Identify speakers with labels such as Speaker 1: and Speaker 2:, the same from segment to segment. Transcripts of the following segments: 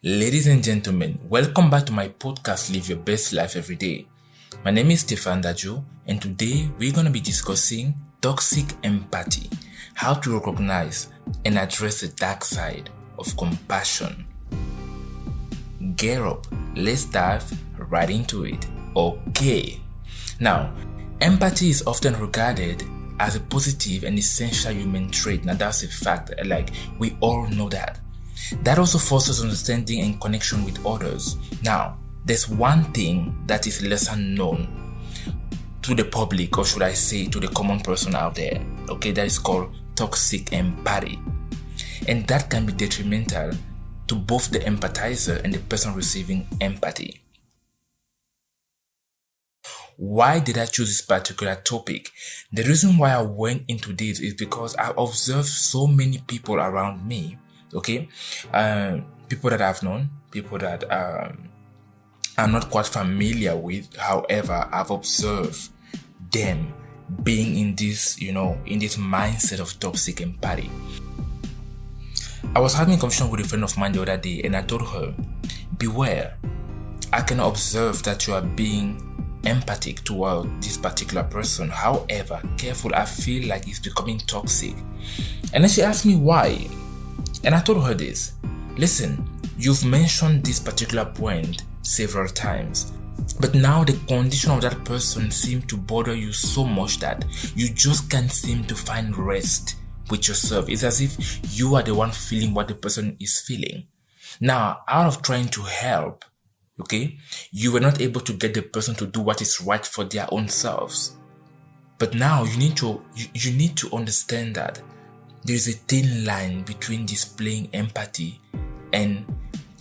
Speaker 1: Ladies and gentlemen, welcome back to my podcast, Live Your Best Life Every Day. My name is Stefan Daju, and today we're going to be discussing toxic empathy, how to recognize and address the dark side of compassion. Gear up, let's dive right into it. Okay. Now, empathy is often regarded as a positive and essential human trait. Now, that's a fact, like we all know that. That also fosters understanding and connection with others. Now, there's one thing that is lesser known to the public, or should I say to the common person out there, okay, that is called toxic empathy. And that can be detrimental to both the empathizer and the person receiving empathy. Why did I choose this particular topic? The reason why I went into this is because I observed so many people around me, okay, people that I've known, people that I'm not quite familiar with. However, I've observed them being in this, in this mindset of toxic empathy. I was having a conversation with a friend of mine the other day, and I told her, beware, I can observe that you are being empathic toward this particular person. However, careful, I feel like it's becoming toxic. And then she asked me why. And I told her this. Listen, you've mentioned this particular point several times, but now the condition of that person seems to bother you so much that you just can't seem to find rest with yourself. It's as if you are the one feeling what the person is feeling. Now, out of trying to help, okay, you were not able to get the person to do what is right for their own selves. But now you need to understand that there is a thin line between displaying empathy and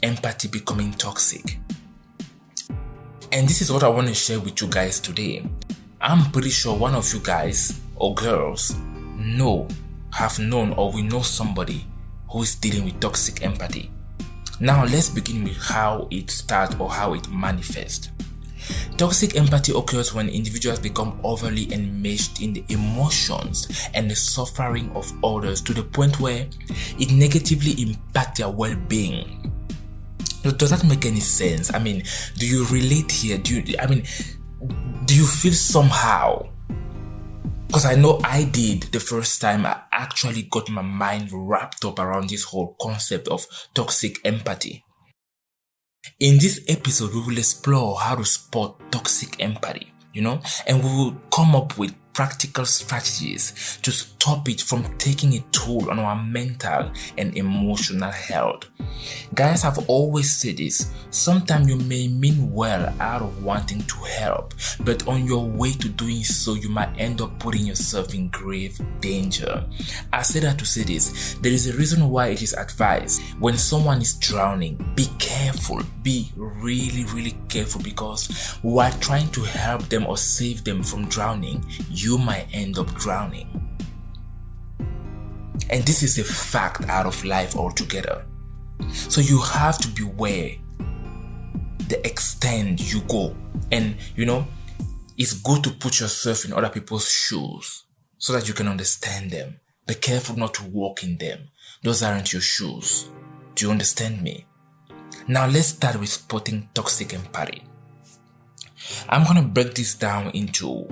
Speaker 1: empathy becoming toxic. And this is what I want to share with you guys today. I'm pretty sure one of you guys or girls have known or we know somebody who is dealing with toxic empathy. Now let's begin with how it starts or how it manifests. Toxic empathy occurs when individuals become overly enmeshed in the emotions and the suffering of others to the point where it negatively impacts their well-being. Does that make any sense? I mean, do you relate here? Do you feel somehow? Because I know I did the first time I actually got my mind wrapped up around this whole concept of toxic empathy. In this episode, we will explore how to spot toxic empathy, and we will come up with practical strategies to stop it from taking a toll on our mental and emotional health. Guys, I've always said this. Sometimes you may mean well out of wanting to help, but on your way to doing so, you might end up putting yourself in grave danger. I say that to say this. There is a reason why it is advised when someone is drowning, be careful, be really, really careful, because while trying to help them or save them from drowning, you might end up drowning. And this is a fact out of life altogether. So you have to beware the extent you go. And it's good to put yourself in other people's shoes so that you can understand them. Be careful not to walk in them. Those aren't your shoes. Do you understand me? Now let's start with spotting toxic empathy. I'm going to break this down into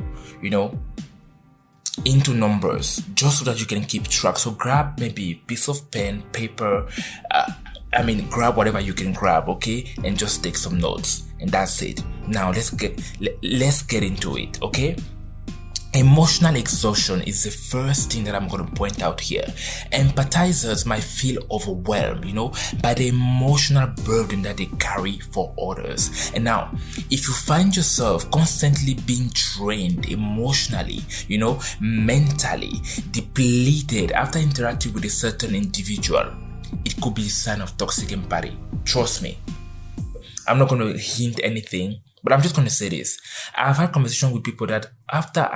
Speaker 1: numbers just so that you can keep track. So grab maybe a piece of pen, paper, grab whatever you can grab, okay? And just take some notes. And that's it. Now let's get into it, okay? Emotional exhaustion is the first thing that I'm going to point out here. Empathizers might feel overwhelmed, by the emotional burden that they carry for others. And now, if you find yourself constantly being drained emotionally, mentally depleted after interacting with a certain individual, it could be a sign of toxic empathy. Trust me. I'm not going to hint anything, but I'm just going to say this. I've had conversation with people that after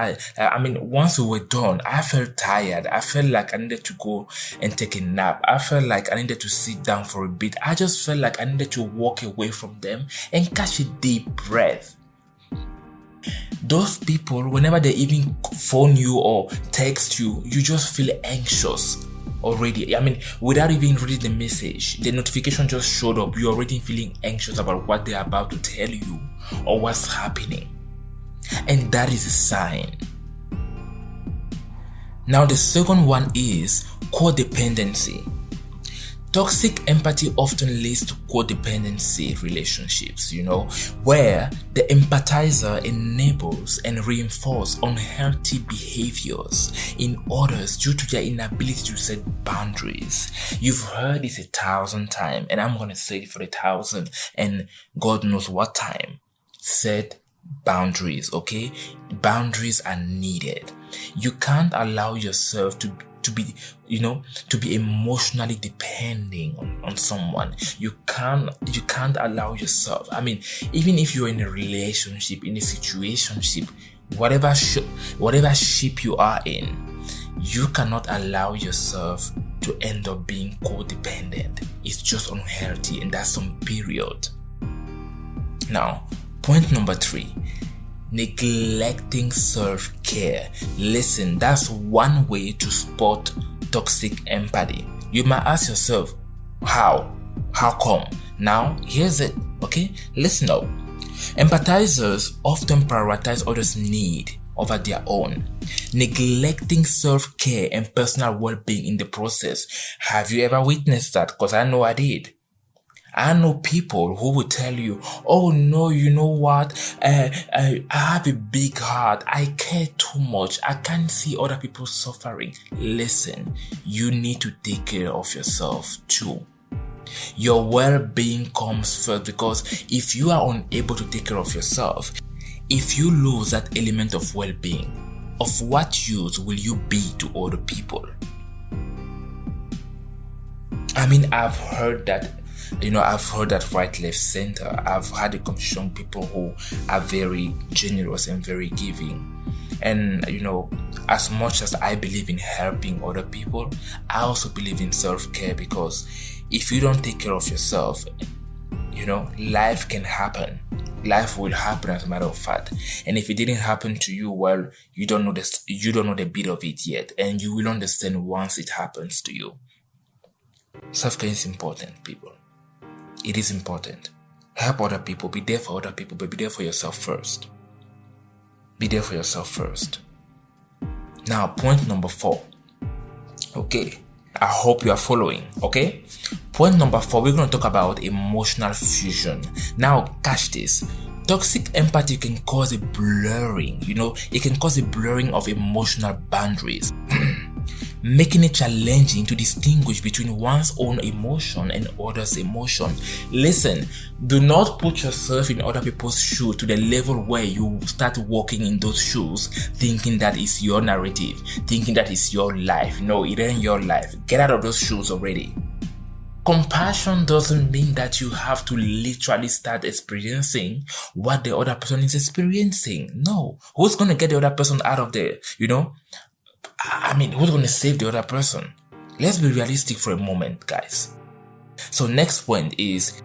Speaker 1: once we were done, I felt tired. I felt like I needed to go and take a nap. I felt like I needed to sit down for a bit. I just felt like I needed to walk away from them and catch a deep breath. Those people, whenever they even phone you or text you, you just feel anxious. already. I mean, without even reading the message, the notification just showed up. You're already feeling anxious about what they're about to tell you or what's happening. And that is a sign. Now, the second one is codependency. Toxic empathy often leads to codependency relationships, where the empathizer enables and reinforces unhealthy behaviors in others due to their inability to set boundaries. You've heard this 1,000 times, and I'm going to say it for 1,000 and God knows what time. Set boundaries, okay? Boundaries are needed. You can't allow yourself to be emotionally depending on someone. You can't allow yourself. I mean, even if you're in a relationship, in a situationship, whatever ship you are in, you cannot allow yourself to end up being codependent. It's just unhealthy, and that's some period. Now, point number 3. Neglecting self-care. Listen, that's one way to spot toxic empathy. You might ask yourself, how come? Now, here's it, okay? Listen up. Empathizers often prioritize others' need over their own, neglecting self-care and personal well-being in the process. Have you ever witnessed that? Because I know I did. I know people who will tell you, oh no, you know what, I have a big heart, I care too much, I can't see other people suffering. Listen, you need to take care of yourself too. Your well-being comes first, because if you are unable to take care of yourself, if you lose that element of well-being, of what use will you be to other people? I mean, I've heard that right, left, center. I've had a conversation with people who are very generous and very giving. And, as much as I believe in helping other people, I also believe in self-care, because if you don't take care of yourself, life can happen. Life will happen, as a matter of fact. And if it didn't happen to you, well, you don't know the bit of it yet. And you will understand once it happens to you. Self-care is important, people. It is important. Help other people, be there for other people, but be there for yourself first. Be there for yourself first. Now, point number 4. Okay, I hope you are following, okay? Point number 4, we're going to talk about emotional fusion. Now, catch this. Toxic empathy can cause a blurring, it can cause a blurring of emotional boundaries. Making it challenging to distinguish between one's own emotion and others' emotion. Listen, do not put yourself in other people's shoes to the level where you start walking in those shoes thinking that is your narrative, thinking that is your life. No, it ain't your life. Get out of those shoes already. Compassion doesn't mean that you have to literally start experiencing what the other person is experiencing. No. Who's going to get the other person out of there, who's going to save the other person? Let's be realistic for a moment, guys. So next point is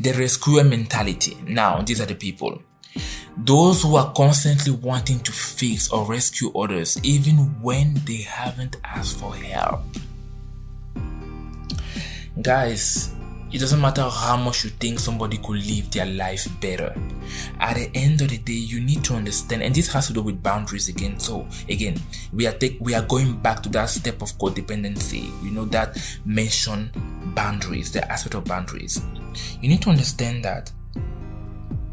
Speaker 1: the rescuer mentality. Now, these are the people. Those who are constantly wanting to fix or rescue others even when they haven't asked for help. Guys, it doesn't matter how much you think somebody could live their life better. At the end of the day, you need to understand, and this has to do with boundaries again. So again, we are going back to that step of codependency. That mention boundaries, the aspect of boundaries. You need to understand that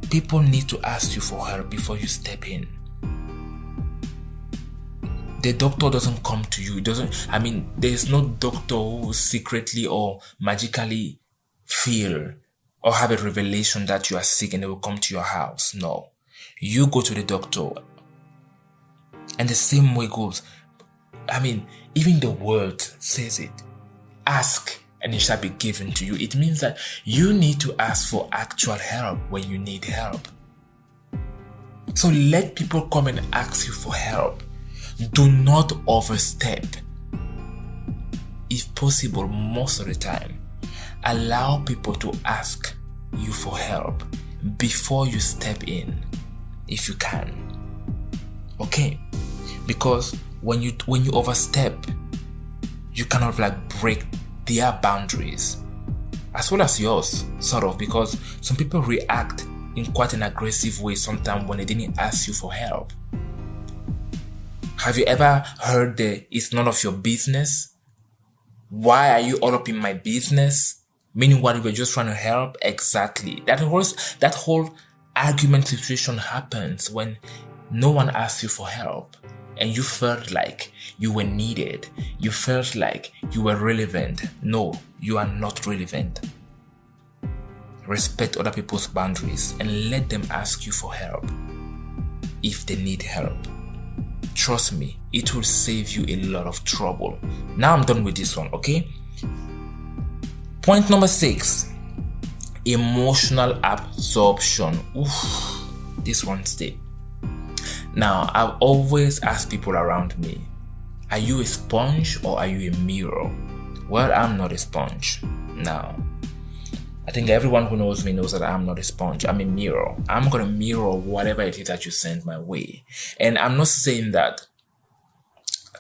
Speaker 1: people need to ask you for help before you step in. The doctor doesn't come to you. There's no doctor who secretly or magically feel or have a revelation that you are sick and they will come to your house. No. You go to the doctor. And the same way goes. Even the word says it. Ask and it shall be given to you. It means that you need to ask for actual help when you need help. So let people come and ask you for help. Do not overstep. If possible, most of the time, allow people to ask you for help before you step in, if you can. Okay? Because when you overstep, you cannot break their boundaries as well as yours, sort of, because some people react in quite an aggressive way sometimes when they didn't ask you for help. Have you ever heard it's none of your business? Why are you all up in my business? Meaning what, we're just trying to help? Exactly. That whole argument situation happens when no one asks you for help and you felt like you were needed. You felt like you were relevant. No, you are not relevant. Respect other people's boundaries and let them ask you for help if they need help. Trust me, it will save you a lot of trouble. Now I'm done with this one, okay? Point number 6, emotional absorption. Oof, this one stay. Now, I've always asked people around me, are you a sponge or are you a mirror? Well, I'm not a sponge. Now, I think everyone who knows me knows that I'm not a sponge. I'm a mirror. I'm going to mirror whatever it is that you send my way. And I'm not saying that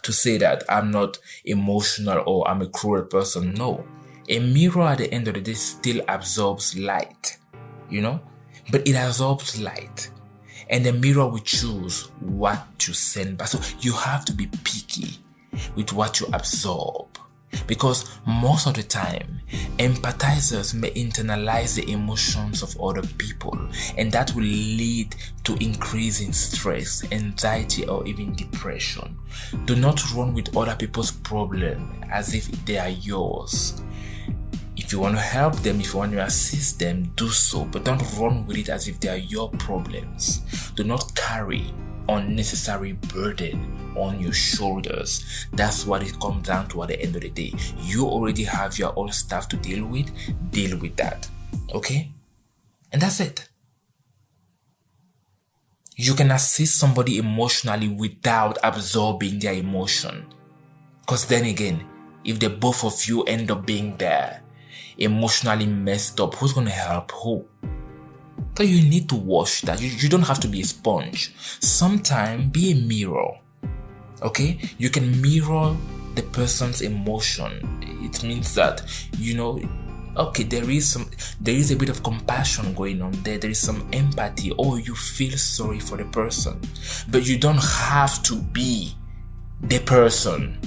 Speaker 1: to say that I'm not emotional or I'm a cruel person. No. A mirror at the end of the day still absorbs light, but it absorbs light. And the mirror will choose what to send back. So you have to be picky with what you absorb. Because most of the time, empathizers may internalize the emotions of other people, and that will lead to increase in stress, anxiety, or even depression. Do not run with other people's problems as if they are yours. If you want to help them, if you want to assist them, do so, but don't run with it as if they are your problems. Do not carry unnecessary burden on your shoulders. That's what it comes down to at the end of the day. You already have your own stuff to deal with that. Okay? And that's it. You can assist somebody emotionally without absorbing their emotion. Because then again, if the both of you end up being there, emotionally messed up, who's going to help who? So you need to wash that. You don't have to be a sponge. Sometimes be a mirror. Okay? You can mirror the person's emotion. It means that, okay, there is a bit of compassion going on there. There is some empathy, or you feel sorry for the person. But you don't have to be the person.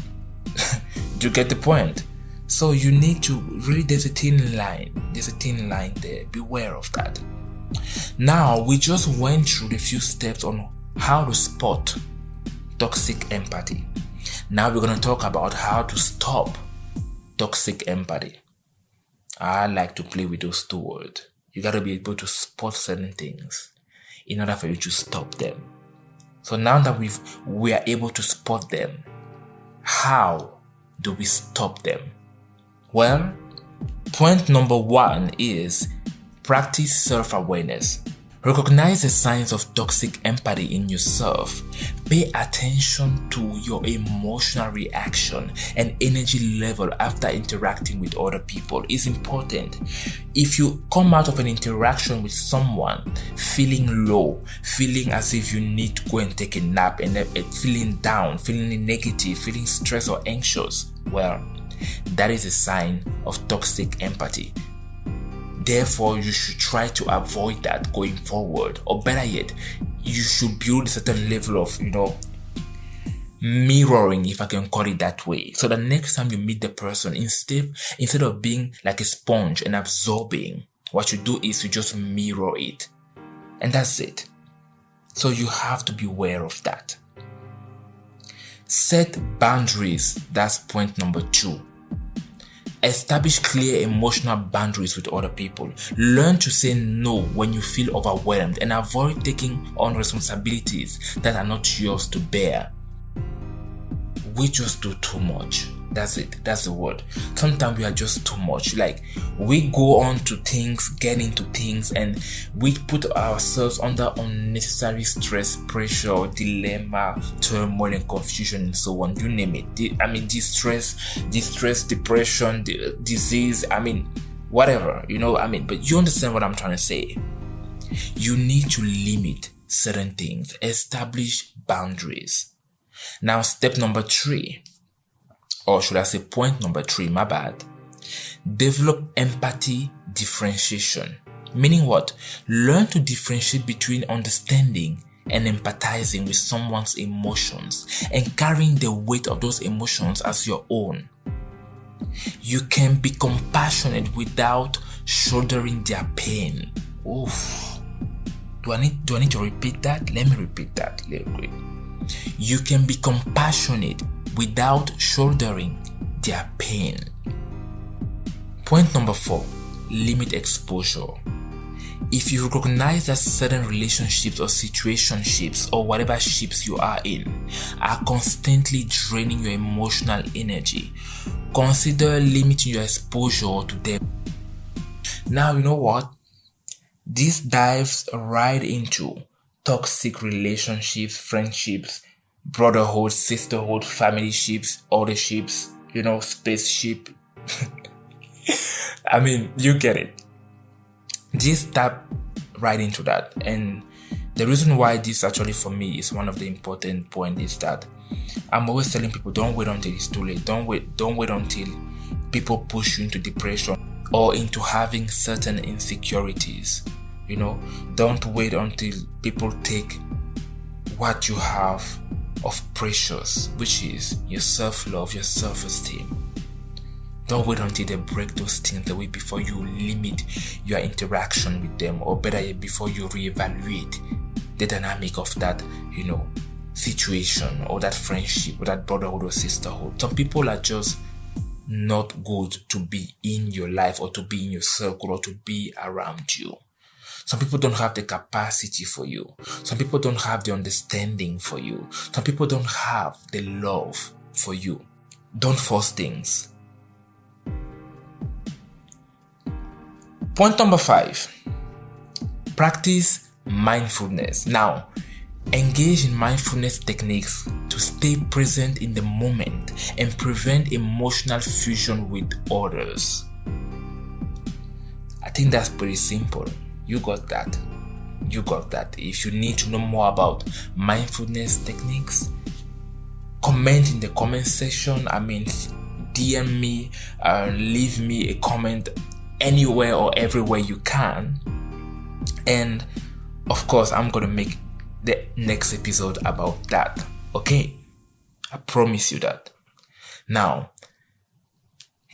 Speaker 1: Do you get the point? So you need to really, there's a thin line. There's a thin line there. Beware of that. Now, we just went through the few steps on how to spot toxic empathy. Now we're going to talk about how to stop toxic empathy. I like to play with those two words. You got to be able to spot certain things in order for you to stop them. So now that we are able to spot them, how do we stop them? Well, point number 1 is practice self-awareness. Recognize the signs of toxic empathy in yourself. Pay attention to your emotional reaction and energy level after interacting with other people. It's important. If you come out of an interaction with someone feeling low, feeling as if you need to go and take a nap, and feeling down, feeling negative, feeling stressed or anxious, well, that is a sign of toxic empathy. Therefore, you should try to avoid that going forward. Or better yet, you should build a certain level of, mirroring, if I can call it that way. So the next time you meet the person, instead of being like a sponge and absorbing, what you do is you just mirror it. And that's it. So you have to be aware of that. Set boundaries. That's point number 2. Establish clear emotional boundaries with other people. Learn to say no when you feel overwhelmed and avoid taking on responsibilities that are not yours to bear. We just do too much. That's it. That's the word. Sometimes we are just too much. Like, we go on to things, get into things, and we put ourselves under unnecessary stress, pressure, dilemma, turmoil, and confusion, and so on. You name it. Distress, depression, disease, whatever, but you understand what I'm trying to say. You need to limit certain things. Establish boundaries. Now, step number 3. or should I say point number 3, my bad. Develop empathy differentiation. Meaning what? Learn to differentiate between understanding and empathizing with someone's emotions and carrying the weight of those emotions as your own. You can be compassionate without shouldering their pain. Oof. Do I need to repeat that? Let me repeat that real quick. You can be compassionate without shouldering their pain. Point number 4, limit exposure. If you recognize that certain relationships or situationships or whatever ships you are in are constantly draining your emotional energy, consider limiting your exposure to them. Now, you know what? This dives right into toxic relationships, friendships, brotherhood, sisterhood, family ships, other ships, spaceship. I mean, you get it. This tap right into that. And the reason why this actually for me is one of the important points is that I'm always telling people, don't wait until it's too late. Don't wait until people push you into depression or into having certain insecurities. Don't wait until people take what you have of precious, which is your self-love, your self-esteem. Don't wait until they break those things away before you limit your interaction with them, or better yet, before you reevaluate the dynamic of that, situation or that friendship or that brotherhood or sisterhood. Some people are just not good to be in your life or to be in your circle or to be around you. Some people don't have the capacity for you. Some people don't have the understanding for you. Some people don't have the love for you. Don't force things. Point number 5, practice mindfulness. Now, engage in mindfulness techniques to stay present in the moment and prevent emotional fusion with others. I think that's pretty simple. You got that. If you need to know more about mindfulness techniques, comment in the comment section. DM me, leave me a comment anywhere or everywhere you can. And of course, I'm going to make the next episode about that. Okay? I promise you that. Now,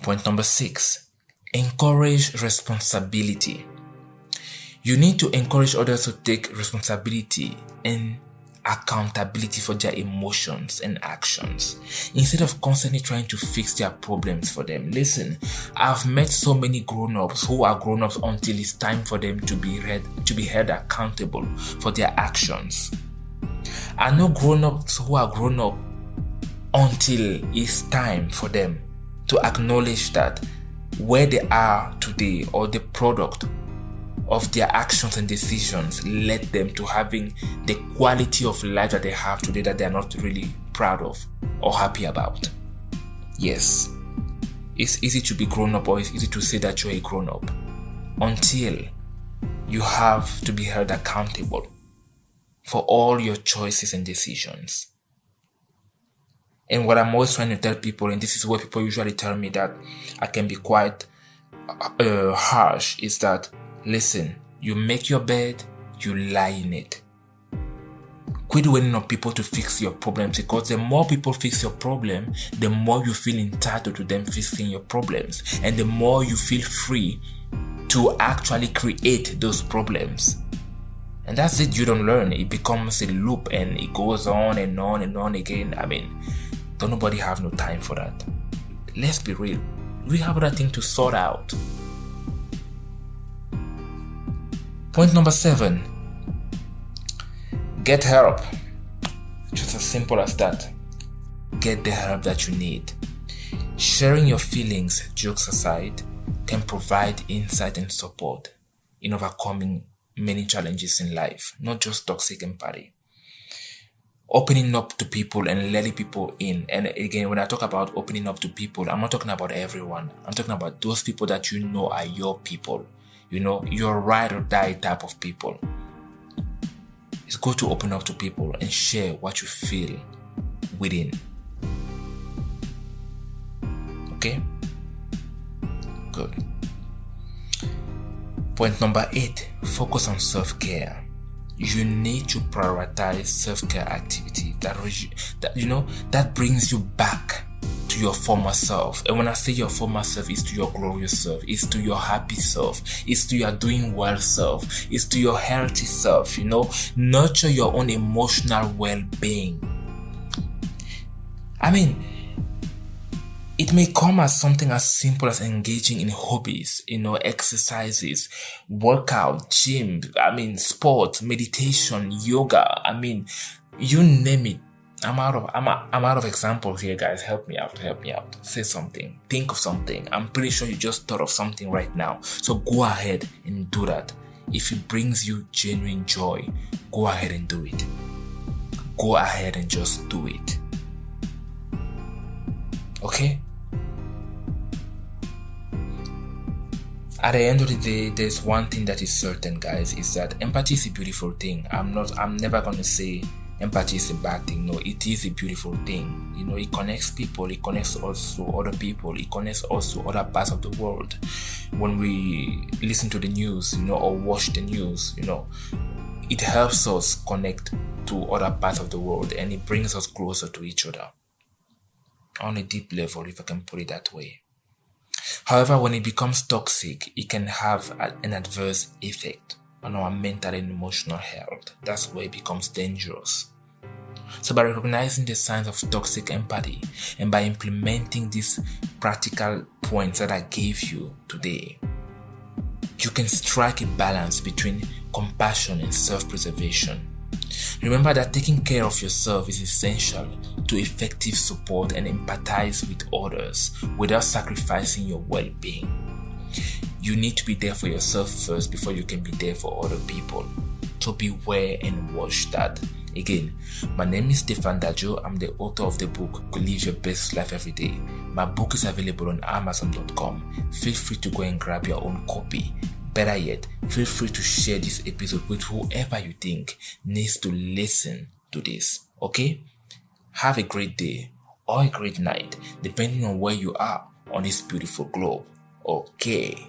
Speaker 1: point number 6, encourage responsibility. You need to encourage others to take responsibility and accountability for their emotions and actions instead of constantly trying to fix their problems for them. Listen, I've met so many grown-ups who are grown-ups until it's time for them to be held accountable for their actions. I know grown-ups who are grown-up until it's time for them to acknowledge that where they are today or the product of their actions and decisions led them to having the quality of life that they have today that they are not really proud of or happy about. Yes, it's easy to be grown up, or it's easy to say that you're a grown up until you have to be held accountable for all your choices and decisions. And what I'm always trying to tell people, and this is where people usually tell me that I can be quite harsh, is that listen, you make your bed, you lie in it. Quit waiting on people to fix your problems, because the more people fix your problem, the more you feel entitled to them fixing your problems, and the more you feel free to actually create those problems. And that's it. You don't learn. It becomes a loop and it goes on and on and on again. Don't nobody have no time for that. Let's be real. We have other things to sort out. Point number 7, get help. Just as simple as that. Get the help that you need. Sharing your feelings, jokes aside, can provide insight and support in overcoming many challenges in life, not just toxic empathy. Opening up to people and letting people in. And again, when I talk about opening up to people, I'm not talking about everyone. I'm talking about those people that you know are your people. Your ride or die type of people. It's good to open up to people and share what you feel within. Okay? Good. Point number 8, focus on self-care. You need to prioritize self-care activity that brings you back to your former self. And when I say your former self, it's to your glorious self, it's to your happy self, it's to your doing well self, it's to your healthy self. Nurture your own emotional well-being. It may come as something as simple as engaging in hobbies, exercises, workout, gym, sports, meditation, yoga. You name it. I'm out of examples here, guys. Help me out. Say something. Think of something. I'm pretty sure you just thought of something right now. So go ahead and do that. If it brings you genuine joy, go ahead and do it. Go ahead and just do it. Okay? At the end of the day, there's one thing that is certain, guys, is that empathy is a beautiful thing. I'm never going to say empathy is a bad thing. No, it is a beautiful thing. It connects people, it connects us to other people, it connects us to other parts of the world. When we listen to the news, or watch the news, it helps us connect to other parts of the world, and it brings us closer to each other on a deep level, if I can put it that way. However, when it becomes toxic, it can have an adverse effect on our mental and emotional health. That's where it becomes dangerous. So by recognizing the signs of toxic empathy and by implementing these practical points that I gave you today, you can strike a balance between compassion and self-preservation. Remember that taking care of yourself is essential to effective support and empathize with others without sacrificing your well-being. You need to be there for yourself first before you can be there for other people. So beware and watch that. Again, my name is Stefan Dajo. I'm the author of the book Live Your Best Life Every Day. My book is available on Amazon.com. Feel free to go and grab your own copy. Better yet, feel free to share this episode with whoever you think needs to listen to this. Okay? Have a great day or a great night, depending on where you are on this beautiful globe. Okay.